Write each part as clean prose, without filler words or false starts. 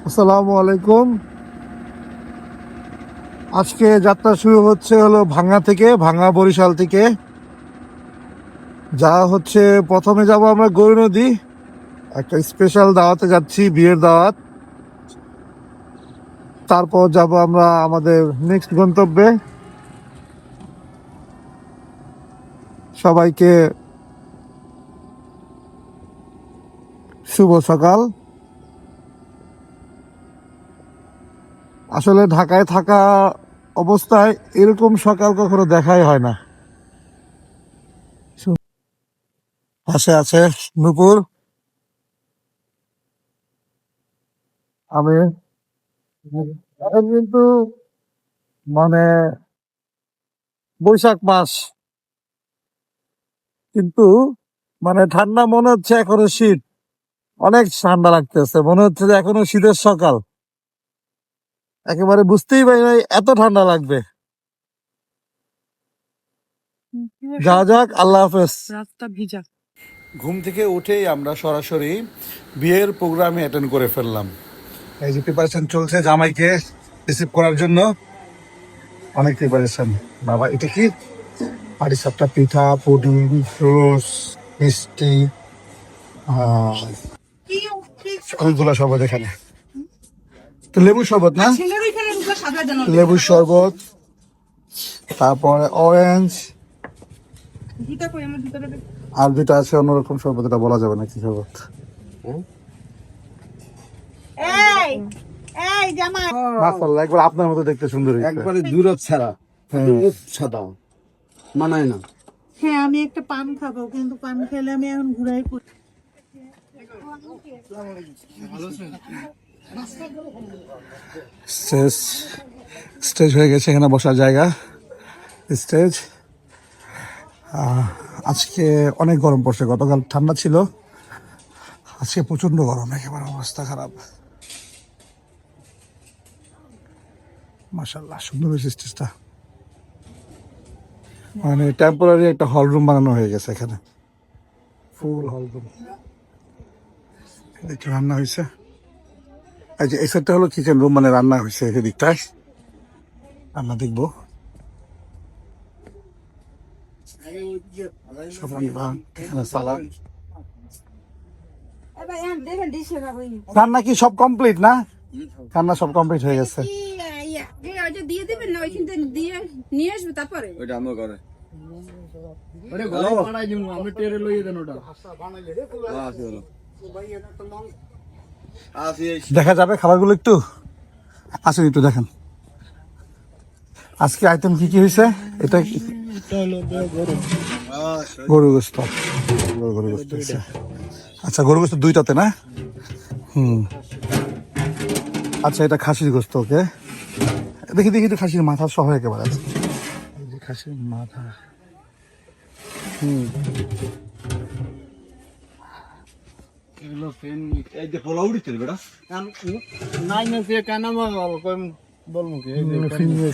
আসসালামু আলাইকুম। আজকে যাত্রা শুরু হচ্ছে হলো ভাঙ্গা থেকে, ভাঙ্গা বরিশাল থেকে। যা হচ্ছে প্রথমে যাব আমরা গৌরী নদী, একটা স্পেশাল দাওয়াতে যাচ্ছি, বিয়ের দাওয়াত। তারপর যাব আমরা আমাদের নেক্সট গন্তব্যে। সবাইকে শুভ সকাল। আসলে ঢাকায় থাকা অবস্থায় এরকম সকাল কখনো দেখাই হয় না। পাশে আছে নুপুর, আমি। এখন কিন্তু মানে বৈশাখ মাস, কিন্তু ঠান্ডা মনে হচ্ছে, এখনো শীত, অনেক ঠান্ডা লাগতেছে, মনে হচ্ছে যে এখনো শীতের সকাল। একেবারে বুঝতেই পারি নাই এত ঠান্ডা লাগবে। যা যাক, আল্লাহ হাফেজ। রাস্তা ভিজা। ঘুম থেকে উঠেই আমরা সরাসরি বিয়ের প্রোগ্রামে অ্যাটেন্ড করে ফেললাম। এই যে প্রিপারেশন চলছে জামাইকে রিসিভ করার জন্য, অনেক প্রিপারেশন। বাবা, এটা কি? পাটিসাপটা, পিঠা, পুডিং, রোজ, মিষ্টি, অনেকগুলো শরবত এখানে। তো লেবুর শরবত না, লেবুর শরবত, তারপরে অরেঞ্জ, আর দুটা আছে অন্যরকম শরবত, এটা বলা যাবে না কি শরবত। মাশাআল্লাহ, একবার আপনার মতো দেখতে সুন্দর, একবারে দূরত ছাড়া সাদা মানায় না। হ্যাঁ, আমি একটা পান খাবো, কিন্তু পান খেলে আমি এখন ঘুরাই পড়ি। স্টেজ হয়ে গেছে, এখানে বসার জায়গা, স্টেজ। আজকে অনেক গরম পড়ছে, গতকাল ঠান্ডা ছিল, আজকে প্রচন্ড গরম, একেবারে অবস্থা খারাপ। মাশাআল্লাহ, সুন্দর হয়েছে স্টেজটা। টেম্পোরারি একটা হল রুম বানানো হয়ে গেছে এখানে, ফুল হল রুম। একটু রান্না হয়েছে, এই যে এই সাইডটা হলো কিচেন রুম, রান্না হয়েছে এদিকটায়, রান্না দেখবো। রান্না কি সব কমপ্লিট না? রান্না সব কমপ্লিট হয়ে গেছে। দেখা যাবে খাবারগুলো একটু আসেন, একটু দেখেন আজকে আইটেম কি কি হয়েছে। এটা গরু গোস্ত, গরু গোস্ত হয়েছে। আচ্ছা, গরু গোস্ত দুইটাতে না? আচ্ছা, এটা খাসির গোস্ত। ওকে, দেখি দেখি, এটা খাসির মাথা সহ একেবারে আছে, খাসির মাথা।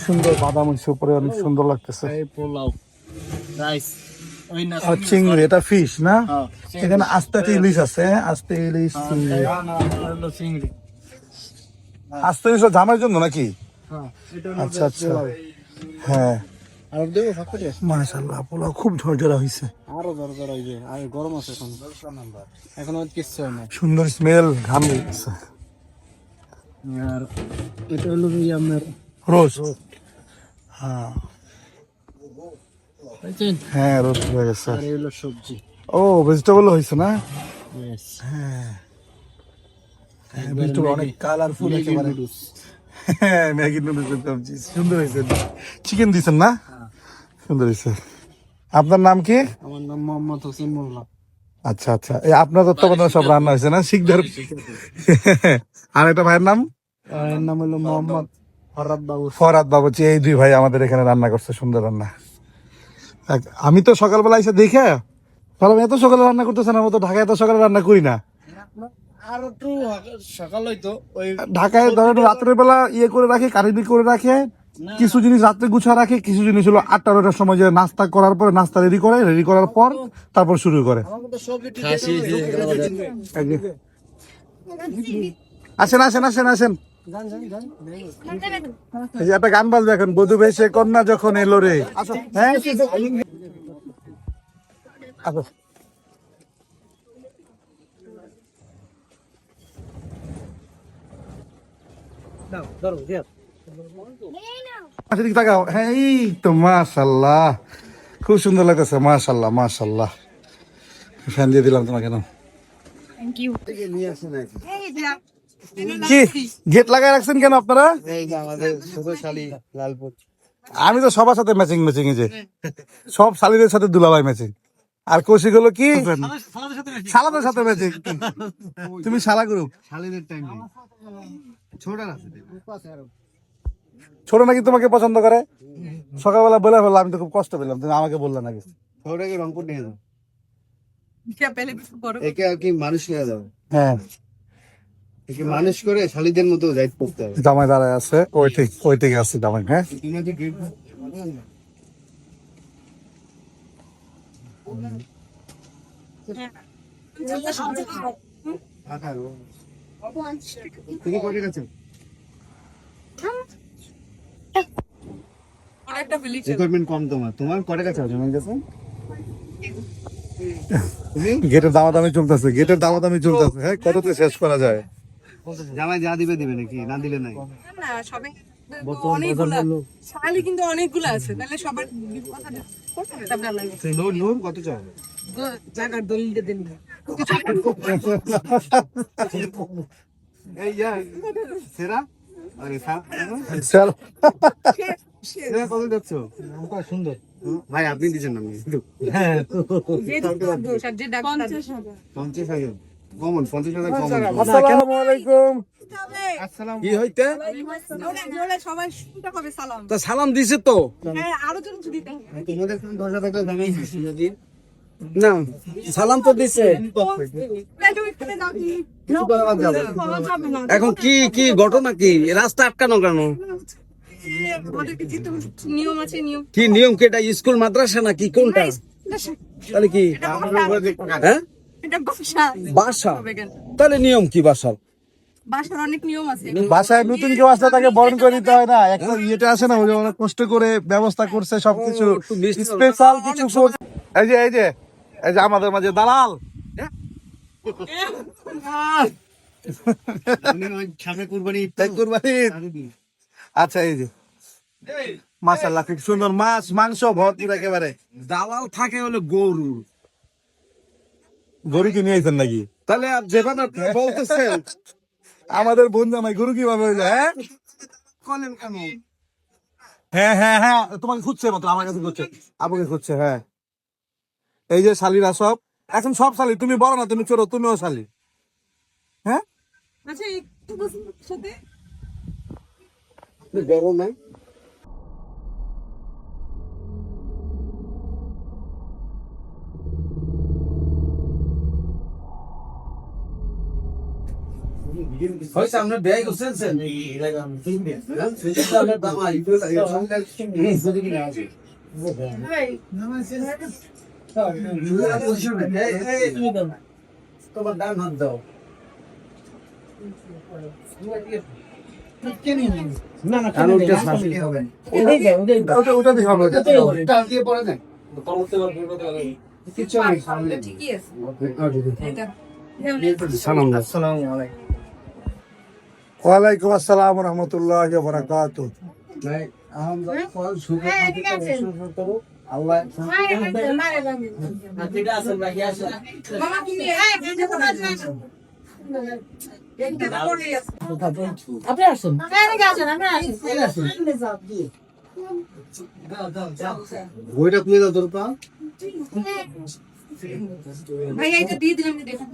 সুন্দর বাদাম হচ্ছে উপরে, অনেক সুন্দর লাগতেছে। চিংড়ি, এটা ফিশ না? এখানে আস্তে ইলিশ আছে, আস্তে ইলিশ, চিংড়ি। আস্তে ইলিশ জামার জন্য নাকি? আচ্ছা আচ্ছা, হ্যাঁ। মাশাআল্লাহ, পোলাও খুব ঝরঝরা হয়েছে, আরো দরকার হইবে, আর গরম আছে এখন কিচ্ছু হয় না। সুন্দর স্মেল, ঘাম বেরোচ্ছে। আর এটা হলো আপনার রোজ, হ্যাঁ হ্যাঁ, রোজ হয়ে গেছে। আর হলো সবজি, ও ভেজিটেবল হয়েছে না? হ্যাঁ, ভেজিটেবল অনেক কালারফুল একেবারে। হ্যাঁ, ম্যাগি নুডলস সবজি সুন্দর হয়েছে। চিকেন দিয়েছেন না? সুন্দর হয়েছে। আপনার নাম কি? আমার নাম মোহাম্মদ হোসেন মোল্লা। আচ্ছা আচ্ছা, এই আপনার তত্ত্বাবধানে সব রান্না হয়েছে না? শিকদার। আর একটা ভাইয়ের নাম? এর নাম হলো মোহাম্মদ ফরহাদ বাবু। ফরহাদ বাবু, এই দুই ভাই আমাদের এখানে রান্না করছে, সুন্দর রান্না। আমি তো সকালবেলা এসে দেখে ভাবলাম এত সকালে রান্না করতেছে না, মতো ঢাকায় এত সকালে রান্না করি না। আর একটু সকাল হইতো, ওই ঢাকায় ধরেন রাত্রের বেলা ইয়ে করে রাখে, কারিবি করে রাখে, কিছু জিনিস রাত্রে গুছা রাখে, কিছু জিনিস হলো 8টা-9টার সময় যে নাস্তা করার পরে, নাস্তা রেডি করে, রেডি করার পর তারপর শুরু করে। আসেন আসেন আসেন আসেন, এই যে একটা গান বাজবে এখন, বধূ বেশে কন্যা যখন এলো রে। হ্যাঁ আসো। আচ্ছা, দিকে তাকাও। হ্যাঁ এই তো মাশাল্লাহ, খুব সুন্দর লাগতেছে, মাশাল্লাহ মাশাল্লাহ। ফ্যান দিয়ে দিলাম তোমাকে কেন? কি গেট লাগাই রাখছেন কেন আপনারা? আমি তো সবার সাথে ম্যাচিং ম্যাচিং, এই যে সব শালিদের সাথে দুলাভাই ম্যাচিং। আর কৌশিক হলো কি শালাদের সাথে ম্যাচিং। তুমি শালা গ্রুপ। ছোট নাকি তোমাকে পছন্দ করে? সকালবেলা বলে ফেললাম, আমি তো খুব কষ্ট পেলাম, তুমি আমাকে বললে নাকি? রংপুর নিয়ে যাও, একে আর কি মানুষ নিয়ে যাও, হ্যাঁ একে মানুষ করে শালিদের মতো দায়িত্ব করতে হবে। জামাই দাঁড়ায় আছে, ওই থেকে আসছে জামাই। হ্যাঁ তুমি করে গেছো রিকোয়ারমেন্ট কম, তোমার করে গেছে জমা গেছে। গেটের দামাদামি চলতেছে, গেটের দামাদামি চলতেছে। হ্যাঁ কততে শেষ করা যায়? জামাই যা দিবে নাকি, না দিলে নাই। না সবাই শালি কিন্তু অনেকগুলো আছে, তাহলে সবার লোন কত চাও? জায়গার দলিলটা দেন না। এই সেরা আরে চল সেরা কত যাচ্ছ? সুন্দর ভাই, আপনি দিচ্ছেন না যে ডাক্তার 50,000 কমন, 50,000 কমন। আসসালামু আলাইকুম। কি হইতে সবাই শুনতে হবে সালাম। তা সালাম দিছে তো হ্যাঁ আরো জন দিতে হবে। তোমাদের 10,000 টাকা দামই যদি না, সালাম তো দিছে। এখন কি কি ঘটনা, কি রাস্তা আটকানো কেন? নিয়ম আছে, নিয়ম। কি নিয়ম? কেটা স্কুল মাদ্রাসা নাকি কোনটা? তাহলে কি হ্যাঁ এটা বাসা। বাসা? তাহলে নিয়ম কি বাসার? বাসার অনেক নিয়ম আছে। বাসায় নতুন কেউ আসলে তাকে বরণ করে দিতে হয় না, একটা ইয়েটা আছে না, ওই যে অনেক কষ্ট করে ব্যবস্থা করছে সবকিছু স্পেশাল কিছু এই যে আমাদের মাঝে দালাল। সামনে কুরবানি কুরবানি। আচ্ছা এই যে মাশাআল্লাহ, খুব সুন্দর মাছ মাংস ভরপুর একেবারে। দালাল থাকে হলো গরু। গরু কি নিয়ে আইছেন নাকি? তাহলে আর যেভাবে বলতেছেন আমাদের বোন জামাই গরু কিভাবে হয়ে যায়? হ্যাঁ কলেন কেন? হ্যাঁ হ্যাঁ হ্যাঁ, তোমাকে খুঁজছে মতো, আমার কাছে খুঁজছে, আপুকে খুঁজছে। হ্যাঁ এই যে শালিরা সব, এখন সব শালি, তুমি বড় না, তুমি ছোট, তুমিও শালি। হ্যাঁ আচ্ছা একটু বসুন সাথে। গরম নাই। হইছে আমরা বেয়াই করছেন তোমার ডান হাত দাও। ওটা দিয়ে হবে। ঠিকই আছে। ওয়ালাইকুম আসসালাম রহমতুল্লাহ বারাকাতুহু। বইটা খুলে দাও তোর পা। ভাইয়া এটা দিয়ে দিলাম, দেখুন।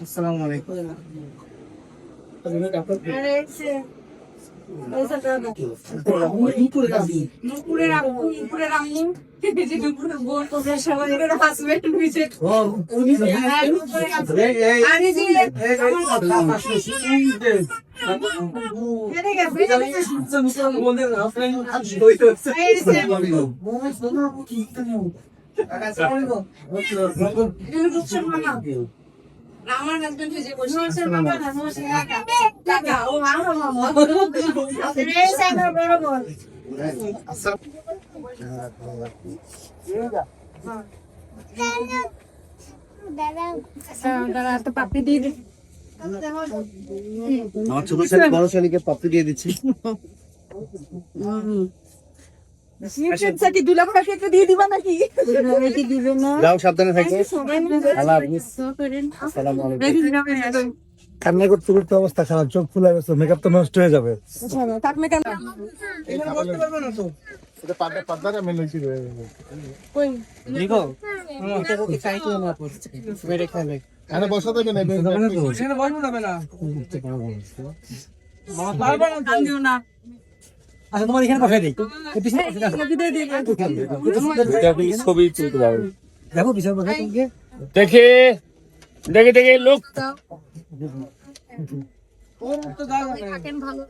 আসসালামু আলাইকুম। দুপুরের আম্মু এই যে দুপুরের বোন ওদের সবাই হাজবেন্ড ভিজিট আর এই যে আমার হাজবেন্ড ভিজে বসে টাকা ও আমার মামা দাদা তো পাপড়ি দিয়ে দিন আমার ছোট ছেলে বড় ছেলেকে পাপ্পি দিয়ে দিচ্ছি। দুলাভ কাকে দিয়ে দিবা নাকি যাও সাবধানে থাকো। আল্লাহ হাফেজ। আসসালামু আলাইকুম। কান্না করতে করতে অবস্থা খারাপ, চোখ ফুলে গেছে, মেকআপ তো নষ্ট হয়ে যাবে। আচ্ছা তোমার এখানে বসাই দিই ছবি তুলতে পারো। দেখো বিশাল বসাই তোমাকে দেখে দেখে দেখে লোক ভালো